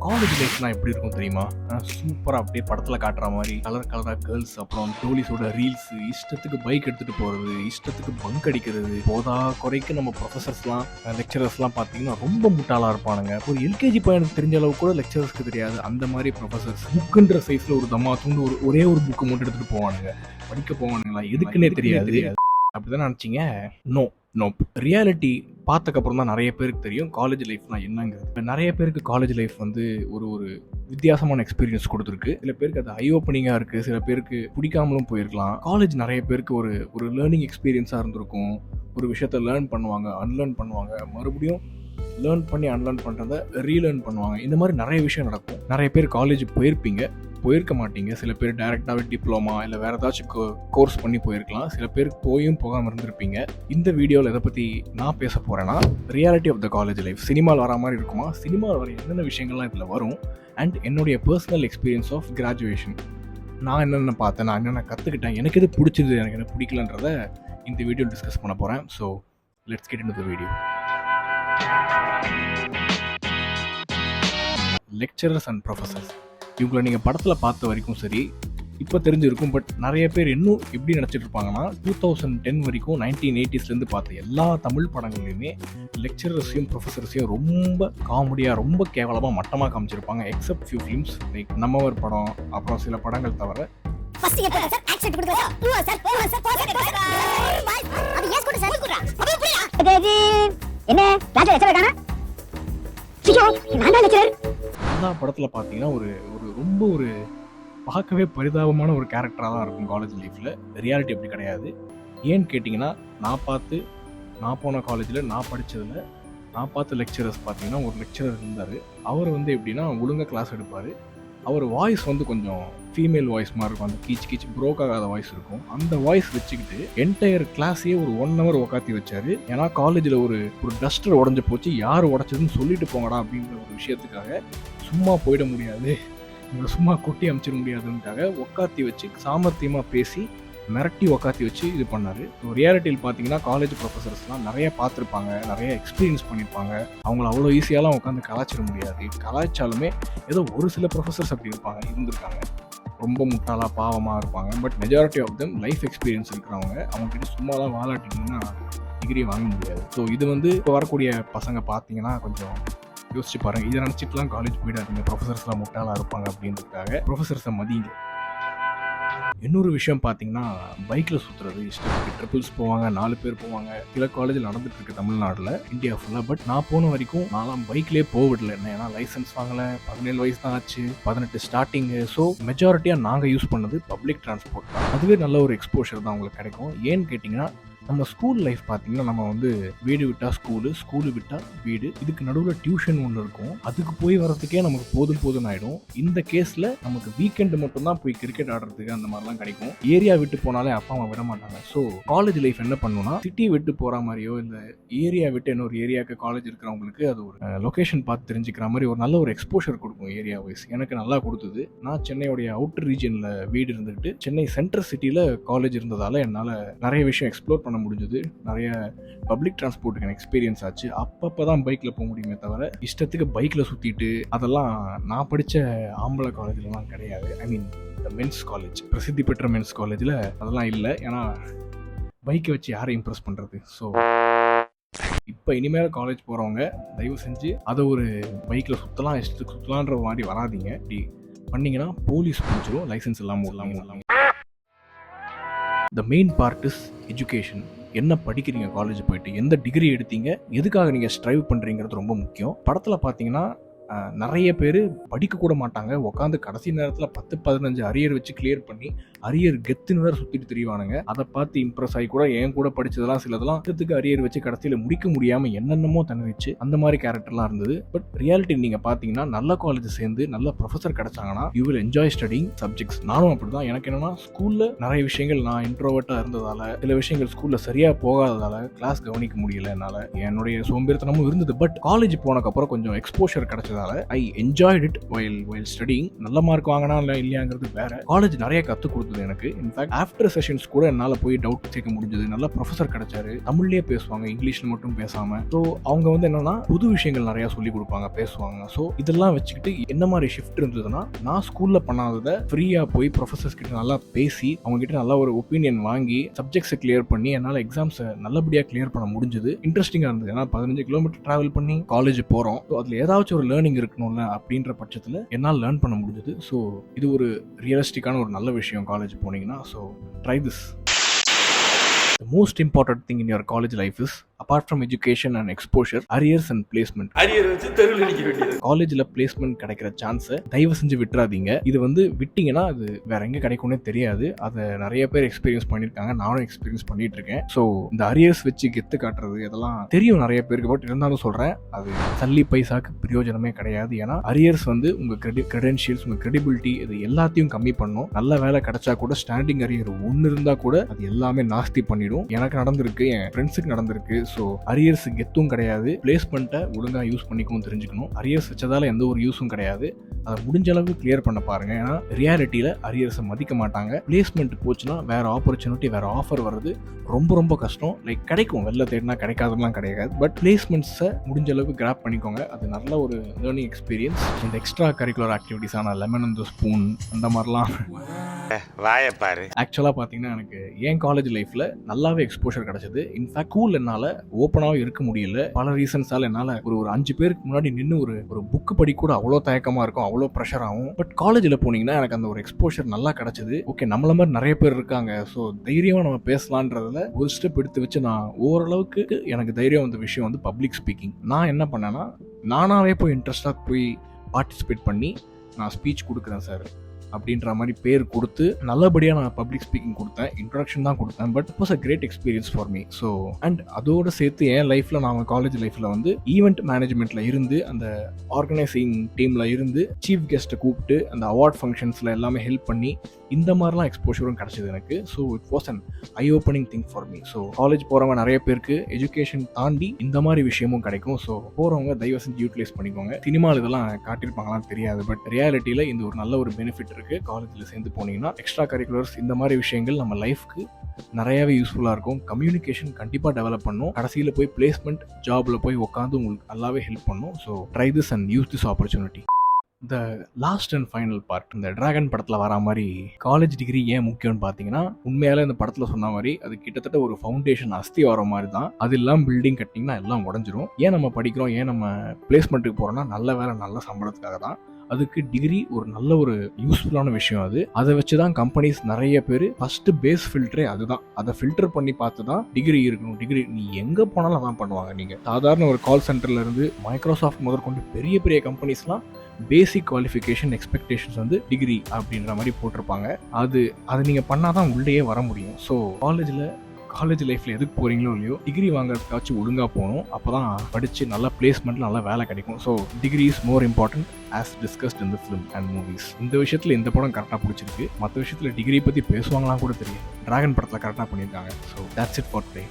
College லைஃப்லாம் எப்படி இருக்கும் தெரியுமா? சூப்பராக அப்படியே படத்தில் காட்டுற மாதிரி கலர் கலராக கேர்ள்ஸ், அப்புறம் டோலிஸோட ரீல்ஸு, இஷ்டத்துக்கு பைக் எடுத்துகிட்டு போகிறது, இஷ்டத்துக்கு பங்க் அடிக்கிறது, போதா குறைக்கு நம்ம ப்ரொஃபஸர்ஸ்லாம் லெக்சரர்ஸ்லாம் பார்த்தீங்கன்னா ரொம்ப முட்டாளாக இருப்பானுங்க. ஒரு எல்கேஜி பையனுக்கு தெரிஞ்ச அளவுக்கு கூட லெக்சரர்ஸ்க்கு தெரியாது. அந்த மாதிரி ப்ரொஃபஸர்ஸ் புக்குன்ற சைஸில் ஒரு தம்மா தூண்டு ஒரே ஒரு புக்கு மட்டும் எடுத்துகிட்டு போவானுங்க. படிக்க போவானுங்களா எதுக்குன்னே தெரியாது. அப்படிதான் நினச்சிங்க? நோ நோப். ரியாலிட்டி பார்த்தக்கப்புறம் தான் நிறைய பேருக்கு தெரியும் காலேஜ் லைஃப்னா என்னங்கிறது. நிறைய பேருக்கு காலேஜ் லைஃப் வந்து ஒரு வித்தியாசமான எக்ஸ்பீரியன்ஸ் கொடுத்துருக்கு. சில பேருக்கு அது ஐ ஓப்பனிங்காக இருக்குது, சில பேருக்கு பிடிக்காமலும் போயிருக்கலாம். காலேஜ் நிறைய பேருக்கு ஒரு லேர்னிங் எக்ஸ்பீரியன்ஸாக இருந்திருக்கும். ஒரு விஷயத்த லேர்ன் பண்ணுவாங்க, அன்லேர்ன் பண்ணுவாங்க, மறுபடியும் லேர்ன் பண்ணி அன்லேர்ன் பண்ணுறத ரீலேர்ன் பண்ணுவாங்க. இந்த மாதிரி நிறைய விஷயம் நடக்கும். நிறைய பேர் காலேஜ் போயிருக்க மாட்டீங்க. சில பேர் டைரெக்டாகவே டிப்ளமா இல்லை வேறு ஏதாச்சும் கோர்ஸ் பண்ணி போயிருக்கலாம். சில பேர் போகாமல் இருந்திருப்பீங்க. இந்த வீடியோவில் எதை பற்றி நான் பேச போகிறேன்னா, reality of the college life. சினிமாவில் வர மாதிரி இருக்குமா, சினிமாவில் வர என்னென்ன விஷயங்கள்லாம் இதில் வரும், அண்ட் என்னுடைய பர்சனல் எக்ஸ்பீரியன்ஸ் ஆஃப் கிராஜுவேஷன். நான் என்னென்ன பார்த்தேன், நான் என்னென்ன கற்றுக்கிட்டேன், எனக்கு எது பிடிச்சது, எனக்கு என்ன பிடிக்கலன்றதை இந்த வீடியோ டிஸ்கஸ் பண்ண போகிறேன். So let's get into the video. Lecturers and professors, இவங்களை நீங்கள் படத்தில் பார்த்த வரைக்கும் சரி, இப்போ தெரிஞ்சிருக்கும். பட் நிறைய பேர் இன்னும் எப்படி நினச்சிட்டு இருப்பாங்கன்னா, 2010 வரைக்கும் 1980s பார்த்த எல்லா தமிழ் படங்கள்லையுமே லெக்சரர்ஸையும் ப்ரொஃபஸர்ஸையும் ரொம்ப காமெடியாக, ரொம்ப கேவலமாக, மட்டமாக காமிச்சிருப்பாங்க. எக்ஸப்ட் ஃபியூ ஃபிலிம்ஸ் லைக் நம்மவர் படம், அப்புறம் சில படங்கள் தவிர. எல்லா படத்தில் பார்த்தீங்கன்னா ஒரு பார்க்கவே பரிதாபமான ஒரு கேரக்டராக தான் இருக்கும் காலேஜ் லைஃப்பில். ரியாலிட்டி அப்படி கிடையாது. ஏன்னு கேட்டிங்கன்னா, நான் போன காலேஜில் நான் படித்ததில் நான் பார்த்த லெக்சரர்ஸ் பார்த்தீங்கன்னா, ஒரு லெக்சரர் இருந்தார். அவர் வந்து எப்படின்னா ஒழுங்காக கிளாஸ் எடுப்பார். அவர் வாய்ஸ் வந்து கொஞ்சம் ஃபீமேல் வாய்ஸ் மாதிரி இருக்கும். அந்த கீச் ப்ரோக் ஆகாத வாய்ஸ் இருக்கும். அந்த வாய்ஸ் வச்சுக்கிட்டு என்டையர் கிளாஸையே ஒரு 1 hour உட்காத்தி வச்சார். ஏன்னா காலேஜில் ஒரு டஸ்டர் உடஞ்சி போச்சு, யார் உடச்சதுன்னு சொல்லிட்டு போங்கடா அப்படின்ற ஒரு விஷயத்துக்காக. சும்மா போயிட முடியாது, இவங்களை சும்மா கொட்டி அமைச்சிட முடியாதுன்னுக்காக உட்காத்தி வச்சு சாமர்த்தியமாக பேசி மிரட்டி உட்காத்தி வச்சு இது பண்ணார். ஸோ ரியாலிட்டியில் பார்த்தீங்கன்னா காலேஜ் ப்ரொஃபஸர்ஸ்லாம் நிறைய பார்த்துருப்பாங்க, நிறைய எக்ஸ்பீரியன்ஸ் பண்ணியிருப்பாங்க. அவங்கள அவ்வளோ ஈஸியாலாம் உட்காந்து கலாய்ச்சிட முடியாது. கலாய்ச்சாலுமே ஏதோ ஒரு சில ப்ரொஃபஸர்ஸ் அப்படி இருந்திருக்காங்க, ரொம்ப முட்டாளாக பாவமாக இருப்பாங்க. But majority of them life experience இருக்கிறவங்க. அவங்ககிட்ட சும்மாலாம் வாலாட்டிங்கன்னா டிகிரி வாங்க முடியாது. ஸோ இது வந்து இப்போ வரக்கூடிய பசங்க பார்த்தீங்கன்னா கொஞ்சம் யோசிச்சு பாருங்கள். இதை நினச்சிட்டுலாம் காலேஜ் போயிடாதீங்க, ப்ரொஃபஸர்ஸ்லாம் முட்டாளாக இருப்பாங்க அப்படின்றதுக்காக. ப்ரொஃபஸர்ஸை மதிங்க. இன்னொரு விஷயம் பார்த்தீங்கன்னா, பைக்கில் சுற்றுறது இஷ்டத்துக்கு. ட்ரிபிள்ஸ் போவாங்க, 4 பேர் போவாங்க. சில காலேஜில் நடந்துட்டு இருக்கு தமிழ்நாட்டில், இந்தியா ஃபுல்லாக. பட் நான் போன வரைக்கும் நான்லாம் பைக்லேயே போகவிடல. என்ன, ஏன்னா லைசன்ஸ் வாங்கலை, 17 வயசு தான் ஆச்சு, 18 ஸ்டார்டிங்கு. ஸோ மெஜாரிட்டியாக நாங்கள் யூஸ் பண்ணது பப்ளிக் டிரான்ஸ்போர்ட் தான். அதுவே நல்ல ஒரு எக்ஸ்போஷர் தான் உங்களுக்கு கிடைக்கும். ஏன்னு கேட்டிங்கன்னா, நம்ம ஸ்கூல் லைஃப் பார்த்தீங்கன்னா, நம்ம வந்து வீடு விட்டால் ஸ்கூலு விட்டால் வீடு, இதுக்கு நடுவில் டியூஷன் ஒன்று இருக்கும். அதுக்கு போய் வரதுக்கே நமக்கு போதும் ஆகிடும். இந்த கேஸில் நமக்கு வீக்கெண்டு மட்டும்தான் போய் கிரிக்கெட் ஆடுறதுக்கு அந்த மாதிரிலாம் கிடைக்கும். ஏரியா விட்டு போனாலே அப்பா அம்மா விட மாட்டாங்க. ஸோ காலேஜ் லைஃப் என்ன பண்ணுன்னா, சிட்டி விட்டு போகிற மாதிரியோ இல்லை ஏரியா விட்டு இன்னொரு ஏரியாவுக்கு காலேஜ் இருக்கிறவங்களுக்கு அது ஒரு லொக்கேஷன் பார்த்து தெரிஞ்சுக்கிற மாதிரி ஒரு நல்ல ஒரு எக்ஸ்போஷர் கொடுக்கும் ஏரியா வைஸ். எனக்கு நல்லா கொடுத்தது. நான் சென்னையோடைய அவுட்டர் ரீஜனில் வீடு இருந்துட்டு சென்னை சென்ட்ரல் சிட்டியில் காலேஜ் இருந்ததால் என்னால் நிறைய விஷயம் எக்ஸ்ப்ளோர் பண்ண முடிஞ்சது. நிறைய பப்ளிக் டிரான்ஸ்போர்ட்டுக்கு எக்ஸ்பீரியன்ஸ் ஆச்சு. அப்பப்போ தான் பைக்கில் போக முடியுமே தவிர இஷ்டத்துக்கு பைக்கில் சுற்றிட்டு அதெல்லாம் நான் படித்த ஆம்பளை காலேஜ்லலாம் கிடையாது. ஐ மீன் இந்த மென்ஸ் காலேஜ், பிரசித்தி பெற்ற மென்ஸ் காலேஜில் அதெல்லாம் இல்லை. ஏன்னா பைக்கை வச்சு யாரை இம்ப்ரெஸ் பண்ணுறது? ஸோ இப்போ இனிமேல் காலேஜ் போகிறவங்க தயவு செஞ்சு அதை ஒரு பைக்கில் சுற்றலாம், இஷ்டத்துக்கு சுற்றலான்ற மாதிரி வராதிங்க. இப்படி பண்ணிங்கன்னா போலீஸ் பிடிச்சிரும், லைசன்ஸ் இல்லாமல். The main part is education. என்ன படிக்கிறீங்க, காலேஜ் போயிட்டு எந்த டிகிரி எடுத்தீங்க, எதுக்காக நீங்கள் ஸ்ட்ரைவ் பண்ணுறீங்கிறது ரொம்ப முக்கியம். படத்தில் பார்த்தீங்கன்னா நிறைய பேர் படிக்க கூட மாட்டாங்க, உட்காந்து கடைசி நேரத்தில் 10-15 அரியர் வச்சு கிளியர் பண்ணி அரியர் கெத்துன்னு வேறு சுற்றிட்டு தெரிவானுங்க. அதை பார்த்து இம்ப்ரெஸ் ஆகி கூட என் கூட படித்ததெல்லாம் சிலதெல்லாம் இடத்துக்கு அரியர் வச்சு கடைசியில் முடிக்க முடியாமல் என்னென்னமோ தன்னிச்சு அந்த மாதிரி கேரக்டர்லாம் இருந்தது. பட் ரியாலிட்டி நீங்கள் பார்த்தீங்கன்னா, நல்ல காலேஜ் சேர்ந்து நல்ல ப்ரொஃபஸர் கிடைச்சாங்கன்னா you will enjoy studying subjects. நானும் அப்படி தான். எனக்கு என்னென்னா, ஸ்கூலில் நிறைய விஷயங்கள் நான் இன்ட்ரோவர்ட்டாக இருந்ததால், சில விஷயங்கள் ஸ்கூலில் சரியாக போகாததால் கிளாஸ் கவனிக்க முடியல என்னால். என்னுடைய சோம்பேறித்தனமும் இருந்தது. பட் காலேஜ் போனதுக்கப்புறம் கொஞ்சம் எக்ஸ்போஷர் கிடைச்சது. I enjoyed it while studying. நல்ல மார்க் வாங்கினா இல்லையாங்கிறது வேற. காலேஜ் நிறைய கற்றுக் கொடுத்தது. கொடுத்தது எனக்கு. இன்ஃபேக்ட் ஆஃப்டர் செஷன்ஸ் கூட என்னால் போய் டவுட் கேட்க முடிஞ்சது. நல்ல ப்ரொஃபஸர் கிடைச்சாரு, தமிழ்லேயே பேசுவாங்க, இங்கிலீஷில் மட்டும் பேசாமல். ஸோ அவங்க வந்து என்னன்னா புது விஷயங்கள் நிறையா சொல்லி கொடுப்பாங்க, பேசுவாங்க. ஸோ இதெல்லாம் வச்சுக்கிட்டு என்ன மாதிரி ஷிஃப்ட் இருந்ததுன்னா, நான் ஸ்கூலில் பண்ணாததை ஃப்ரீயாக போய் ப்ரொஃபஸர்ஸ் கிட்ட நல்லா பேசி அவங்க கிட்ட நல்லா ஒரு ஒப்பீனியன் வாங்கி சப்ஜெக்ட்ஸை கிளியர் பண்ணி என்னால் எக்ஸாம்ஸை நல்லபடியாக கிளியர் பண்ண முடிஞ்சது. இன்ட்ரெஸ்டிங்காக இருந்தது. ஏன்னா 15 கிலோமீட்டர் ட்ராவல் பண்ணி காலேஜ் போகிறோம். ஸோ அதில் ஏதாச்சும் ஒரு லேர்னிங் இருக்கணும்ல அப்படின்ற பட்சத்தில் என்னால் லேர்ன் பண்ண முடிஞ்சது. ஸோ இது ஒரு ரியலிஸ்டிக்கான ஒரு நல்ல விஷயம் காலேஜ் போனீங்கன்னா. So try this. The most important thing in your college life is, apart from education and exposure, arrears and placement. Arrear வச்சு தெருவில் நிற்க வேண்டியது. காலேஜில் பிளேஸ்மெண்ட் கிடைக்கிற சான்ஸை தயவு செஞ்சு விட்டுறாதீங்க. இது வந்து விட்டீங்கன்னா அது வேற எங்கே கிடைக்கும்னே தெரியாது. அதை நிறைய பேர் எக்ஸ்பீரியன்ஸ் பண்ணியிருக்காங்க, நானும் எக்ஸ்பீரியன்ஸ் பண்ணிட்டு இருக்கேன். ஸோ இந்த அரியர்ஸ் வச்சு கெத்து காட்டுறது இதெல்லாம் தெரியும் நிறைய பேருக்கு. பட் இருந்தாலும் சொல்கிறேன், அது சல்லி பைசாக்கு பிரயோஜனமே கிடையாது. ஏன்னா அரியர்ஸ் வந்து உங்கள் கிரெடென்ஷியல்ஸ், உங்கள் கிரெடிபிலிட்டி இது எல்லாத்தையும் கம்மி பண்ணும். நல்ல வேலை கிடைச்சா கூட ஸ்டாண்டிங் அரியர் ஒன்று இருந்தால் கூட அது எல்லாமே நாஸ்தி பண்ணிடும். எனக்கு நடந்திருக்கு, என் ஃப்ரெண்ட்ஸுக்கு நடந்திருக்கு. ஸோ அரியர்ஸ் கெத்தும் கிடையாது. பிளேஸ்மெண்ட்டை ஒழுங்காக யூஸ் பண்ணிக்கவும் தெரிஞ்சுக்கணும். அரியர்ஸ் வச்சதால எந்த ஒரு யூஸும் கிடையாது. அதை முடிஞ்ச அளவுக்கு கிளியர் பண்ண பாருங்க. ஏன்னா ரியாலிட்டியில் அரியர்ஸை மதிக்க மாட்டாங்க. பிளேஸ்மெண்ட் போச்சுன்னா வேற ஆப்பர்ச்சுனிட்டி, வேற ஆஃபர் வர்றது ரொம்ப ரொம்ப கஷ்டம். லைக் கிடைக்கும், வெளில தேடினா கிடைக்காதெல்லாம் கிடையாது. பட் பிளேஸ்மெண்ட்ஸை முடிஞ்ச அளவுக்கு கிராப் பண்ணிக்கோங்க. அது நல்ல ஒரு லேர்னிங் எக்ஸ்பீரியன்ஸ். இந்த எக்ஸ்ட்ரா கரிக்குலர் ஆக்டிவிட்டிஸான லெமன் அண்ட் ஸ்பூன் அந்த மாதிரிலாம் வாயப்பாரு. ஆக்சுவலாக பார்த்தீங்கன்னா எனக்கு என் காலேஜ் லைஃப்பில் நல்லாவே எக்ஸ்போஷர் கிடைச்சது. இன்ஃபேக்ட் ஸ்கூல் என்னால் ஓப்பனாகவும் இருக்க முடியல. பல ரீசன்ஸால் என்னால் ஒரு 5 பேருக்கு முன்னாடி நின்று ஒரு புக்கு படி கூட அவ்வளோ தயக்கமாக இருக்கும், அவ்வளோ ப்ரெஷர் ஆகும். பட் காலேஜில் போனீங்கன்னா எனக்கு அந்த ஒரு எக்ஸ்போஷர் நல்லா கிடைச்சது. ஓகே, நம்மள மாதிரி நிறைய பேர் இருக்காங்க, ஸோ தைரியமாக நம்ம பேசலான்றதுல ஒரு ஸ்டெப் எடுத்து வச்சு நான் ஓரளவுக்கு எனக்கு தைரியம் வந்த விஷயம் வந்து பப்ளிக் ஸ்பீக்கிங். நான் என்ன பண்ணேன்னா, நானாகவே போய் இன்ட்ரெஸ்டாக போய் பார்ட்டிசிபேட் பண்ணி நான் ஸ்பீச் கொடுக்குறேன் சார் அப்படின்ற மாதிரி பேர் கொடுத்து நல்லபடியாக நான் பப்ளிக் ஸ்பீக்கிங் கொடுத்தேன். இன்ட்ரடக்ஷன் தான் கொடுத்தேன். But it was a great experience for me. So and அதோடு சேர்த்து என் லைஃப்பில் நான் காலேஜ் லைஃப்பில் வந்து ஈவெண்ட் மேனேஜ்மெண்ட்டில் இருந்து, அந்த ஆர்கனைசிங் டீமில் இருந்து, சீஃப் கெஸ்ட்டை கூப்பிட்டு அந்த அவார்ட் ஃபங்க்ஷன்ஸில் எல்லாமே ஹெல்ப் பண்ணி இந்த மாதிரிலாம் எக்ஸ்போஷரும் கிடச்சிது எனக்கு. So it was an I opening thing for me. So college போகிறவங்க நிறைய பேருக்கு எஜுகேஷன் தாண்டி இந்த மாதிரி விஷயமும் கிடைக்கும். ஸோ போகிறவங்க தயவு செஞ்சு யூட்டிலைஸ் பண்ணிக்கோங்க. சினிமாவில் இதெல்லாம் காட்டியிருப்பாங்களான்னு தெரியாது, பட் ரியாலிட்டியில் இந்த ஒரு நல்ல ஒரு பெனிஃபிட் இருக்குது. காலேஜில் சேர்ந்து போனீங்கன்னா எக்ஸ்ட்ரா கரிக்குலர்ஸ் இந்த மாதிரி விஷயங்கள் நம்ம லைஃப்க்கு நிறையாவே யூஸ்ஃபுல்லாக இருக்கும். கம்யூனிகேஷன் கண்டிப்பாக டெவலப் பண்ணும். கடைசியில் போய் பிளேஸ்மெண்ட் ஜாபில் போய் உட்காந்து உங்களுக்கு நல்லாவே ஹெல்ப் பண்ணும். So try this and use this opportunity. The last and final part, இந்த டிராகன் படத்தில் வரா மாதிரி காலேஜ் டிகிரி ஏன் முக்கியம்னு பார்த்தீங்கன்னா, உண்மையாலே இந்த படத்தில் சொன்ன மாதிரி அது கிட்டத்தட்ட ஒரு ஃபவுண்டேஷன், அஸ்தி வர மாதிரி தான். அது எல்லாம் பில்டிங் கட்டிங்கன்னா எல்லாம் உடஞ்சிரும். ஏன் நம்ம படிக்கிறோம், ஏன் நம்ம பிளேஸ்மெண்ட்டுக்கு போகிறோம்னா நல்ல வேலை, நல்ல சம்பளத்துக்காக தான். அதுக்கு டிகிரி ஒரு நல்ல ஒரு யூஸ்ஃபுல்லான விஷயம். அது அதை வச்சு தான் கம்பெனிஸ் நிறைய பேர் ஃபர்ஸ்ட் பேஸ் ஃபில்டரே அதுதான். அதை ஃபில்டர் பண்ணி பார்த்து தான் டிகிரி இருக்கணும். டிகிரி நீ எங்கே போனாலும் அதான் பண்ணுவாங்க. நீங்கள் சாதாரண ஒரு கால் சென்டர்ல இருந்து மைக்ரோசாஃப்ட் முதற்கொண்டு பெரிய பெரிய கம்பெனிஸ்லாம் பேசிக் குவாலிஃபிகேஷன் எக்ஸ்பெக்டேஷன்ஸ் வந்து டிகிரி அப்படின்ற மாதிரி போட்டிருப்பாங்க. அது நீங்கள் பண்ணாதான் உள்ளேயே வர முடியும். ஸோ காலேஜ் லைஃப்பில் எதுக்கு போகிறீங்களோ இல்லையோ, டிகிரி வாங்குறதுக்காச்சும் ஒழுங்காக போகணும். அப்போ தான் படித்து நல்ல பிளேஸ்மெண்ட்டில் நல்ல வேலை கிடைக்கும். So degree is more important as discussed in the film and movies. இந்த விஷயத்தில் இந்த படம் கரெக்டாக பிடிச்சிருக்கு. மற்ற விஷயத்தில் டிகிரி பற்றி பேசுவாங்களாம் கூட தெரியும். டிராகன் படத்தில் கரெக்டாக பண்ணியிருக்காங்க. So that's it for today.